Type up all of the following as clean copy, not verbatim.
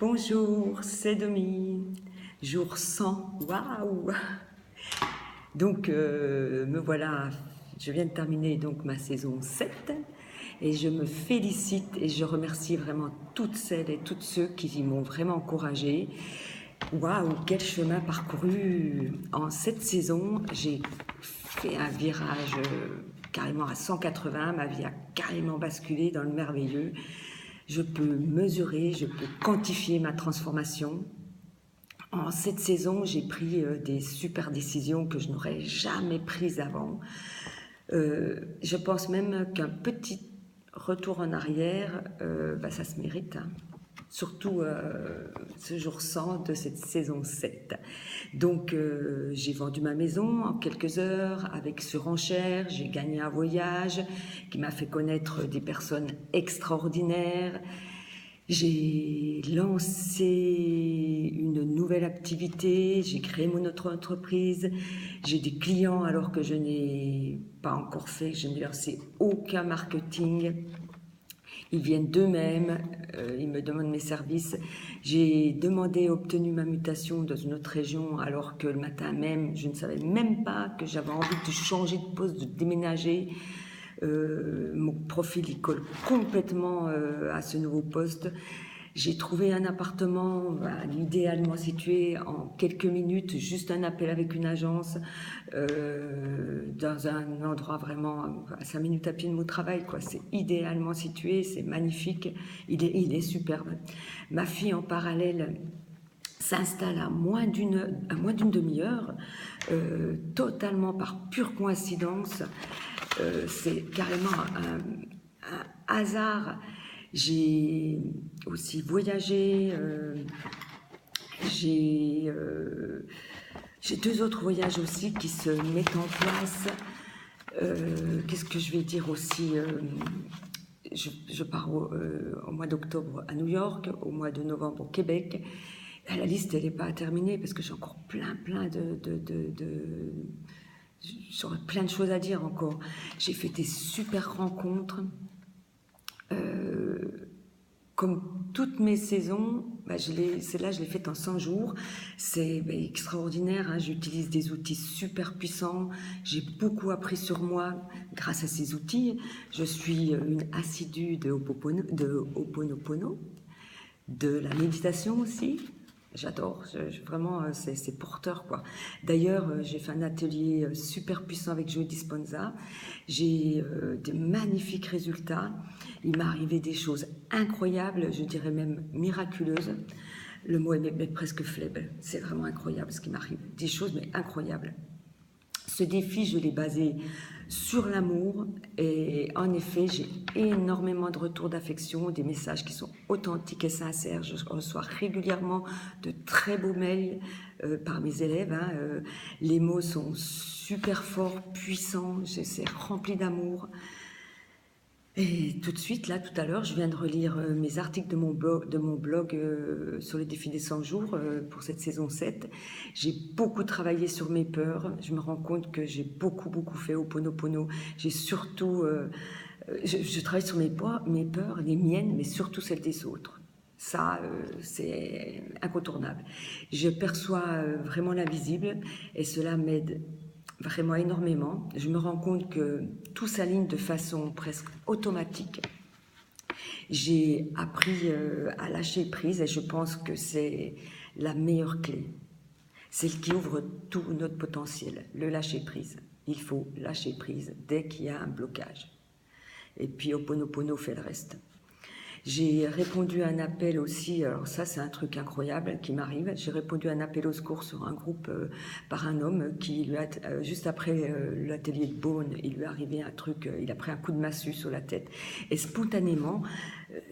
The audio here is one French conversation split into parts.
Bonjour, c'est Domi, jour 100, waouh! Donc, me voilà, je viens de terminer donc ma saison 7 et je me félicite et je remercie vraiment toutes celles et tous ceux qui m'ont vraiment encouragée. Waouh, quel chemin parcouru! En cette saison, j'ai fait un virage carrément à 180, ma vie a carrément basculé dans le merveilleux. Je peux mesurer, je peux quantifier ma transformation. En cette saison, j'ai pris des super décisions que je n'aurais jamais prises avant. Je pense même qu'un petit retour en arrière, ça se mérite, hein. Surtout ce jour 100 de cette saison 7. Donc j'ai vendu ma maison en quelques heures avec surenchère, j'ai gagné un voyage qui m'a fait connaître des personnes extraordinaires. J'ai lancé une nouvelle activité, j'ai créé mon autre entreprise, j'ai des clients alors que je n'ai pas encore fait, je n'ai lancé aucun marketing. Ils viennent d'eux-mêmes, ils me demandent mes services. J'ai demandé et obtenu ma mutation dans une autre région alors que le matin même, je ne savais même pas que j'avais envie de changer de poste, de déménager. Mon profil il colle complètement à ce nouveau poste. J'ai trouvé un appartement idéalement situé en quelques minutes, juste un appel avec une agence, dans un endroit vraiment à 5 minutes à pied de mon travail, quoi. C'est idéalement situé, c'est magnifique, il est superbe. Ma fille en parallèle s'installe à moins d'une demi-heure, totalement par pure coïncidence. C'est carrément un hasard. J'ai aussi voyagé, j'ai deux autres voyages aussi qui se mettent en place. Qu'est-ce que je vais dire aussi je pars au mois d'octobre à New York, au mois de novembre au Québec. La liste, elle n'est pas terminée parce que j'ai encore plein j'aurais plein de choses à dire encore. J'ai fait des super rencontres. Comme toutes mes saisons, celle-là, je l'ai faite en 100 jours. C'est extraordinaire, hein. J'utilise des outils super puissants. J'ai beaucoup appris sur moi grâce à ces outils. Je suis une assidue de Ho'oponopono, de la méditation aussi. J'adore, vraiment, c'est porteur, quoi. D'ailleurs, j'ai fait un atelier super puissant avec Joe Dispenza. J'ai des magnifiques résultats. Il m'est arrivé des choses incroyables, je dirais même miraculeuses. Le mot est presque faible. C'est vraiment incroyable ce qui m'arrive. Des choses, mais incroyables. Ce défi, je l'ai basé sur l'amour et en effet, j'ai énormément de retours d'affection, des messages qui sont authentiques et sincères. Je reçois régulièrement de très beaux mails par mes élèves, hein. Les mots sont super forts, puissants, c'est rempli d'amour. Et tout de suite, là, tout à l'heure, je viens de relire mes articles de mon blog sur le défi des 100 jours pour cette saison 7. J'ai beaucoup travaillé sur mes peurs. Je me rends compte que j'ai beaucoup fait Ho'oponopono. J'ai surtout... je travaille sur mes peurs, les miennes, mais surtout celles des autres. Ça, c'est incontournable. Je perçois vraiment l'invisible et cela m'aide vraiment énormément. Je me rends compte que tout s'aligne de façon presque automatique. J'ai appris à lâcher prise et je pense que c'est la meilleure clé. Celle qui ouvre tout notre potentiel, le lâcher prise. Il faut lâcher prise dès qu'il y a un blocage. Et puis Ho'oponopono fait le reste. J'ai répondu à un appel aussi, alors ça c'est un truc incroyable qui m'arrive, j'ai répondu à un appel au secours sur un groupe par un homme qui, juste après l'atelier de Beaune, il lui est arrivé un truc, il a pris un coup de massue sur la tête et spontanément,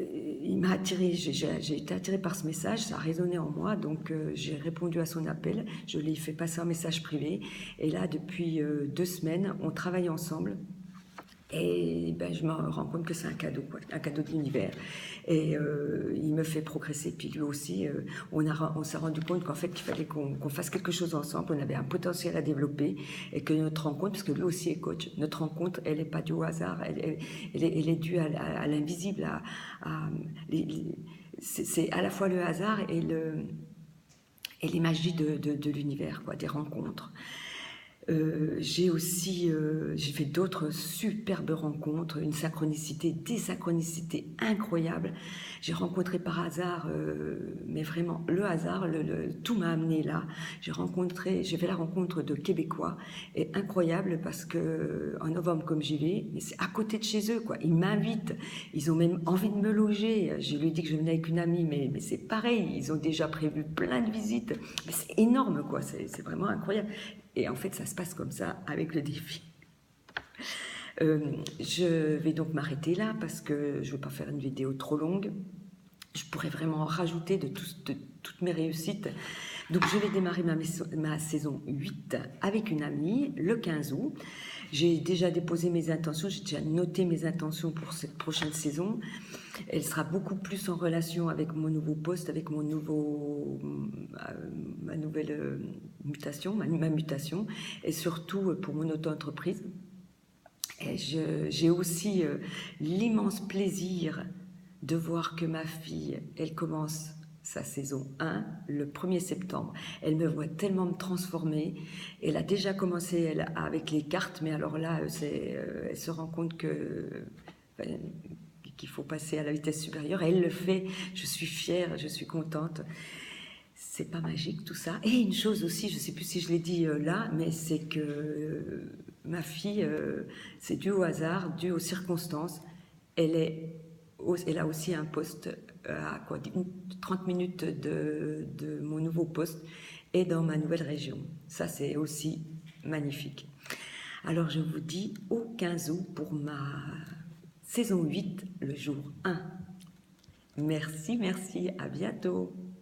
il m'a attiré, j'ai été attirée par ce message, ça a résonné en moi, donc j'ai répondu à son appel, je lui ai fait passer un message privé et là depuis 2 semaines, on travaille ensemble. Et je me rends compte que c'est un cadeau, quoi, un cadeau de l'univers. Et il me fait progresser. Puis lui aussi, on s'est rendu compte qu'en fait, qu'il fallait qu'on fasse quelque chose ensemble. On avait un potentiel à développer et que notre rencontre, parce que lui aussi est coach, notre rencontre, elle n'est pas due au hasard, elle est due à l'invisible, c'est à la fois le hasard et les magies de l'univers, quoi, des rencontres. J'ai fait d'autres superbes rencontres, une synchronicité, des synchronicités incroyables. J'ai rencontré par hasard, mais vraiment le hasard, tout m'a amené là. J'ai fait la rencontre de Québécois, et incroyable parce que en novembre comme j'y vais, mais c'est à côté de chez eux, quoi. Ils m'invitent, ils ont même envie de me loger. Je lui ai dit que je venais avec une amie, mais c'est pareil, ils ont déjà prévu plein de visites. Mais c'est énorme, quoi. C'est vraiment incroyable. Et en fait, ça se passe comme ça avec le défi. Je vais donc m'arrêter là parce que je ne veux pas faire une vidéo trop longue. Je pourrais vraiment en rajouter de toutes mes réussites. Donc je vais démarrer ma saison 8 avec une amie le 15 août. J'ai déjà déposé mes intentions, j'ai déjà noté mes intentions pour cette prochaine saison. Elle sera beaucoup plus en relation avec mon nouveau poste, avec ma nouvelle mutation, ma mutation, et surtout pour mon auto-entreprise. Et j'ai aussi l'immense plaisir de voir que ma fille, elle commence sa saison 1 le 1er septembre. Elle me voit tellement me transformer. Elle a déjà commencé elle, avec les cartes, mais alors là, elle se rend compte qu'il faut passer à la vitesse supérieure. Et elle le fait. Je suis fière, je suis contente. C'est pas magique tout ça. Et une chose aussi, je ne sais plus si je l'ai dit là, mais c'est que ma fille, c'est dû au hasard, dû aux circonstances. Elle a aussi un poste à 30 minutes de mon nouveau poste et dans ma nouvelle région. Ça, c'est aussi magnifique. Alors, je vous dis au 15 août pour ma saison 8, le jour 1. Merci, à bientôt.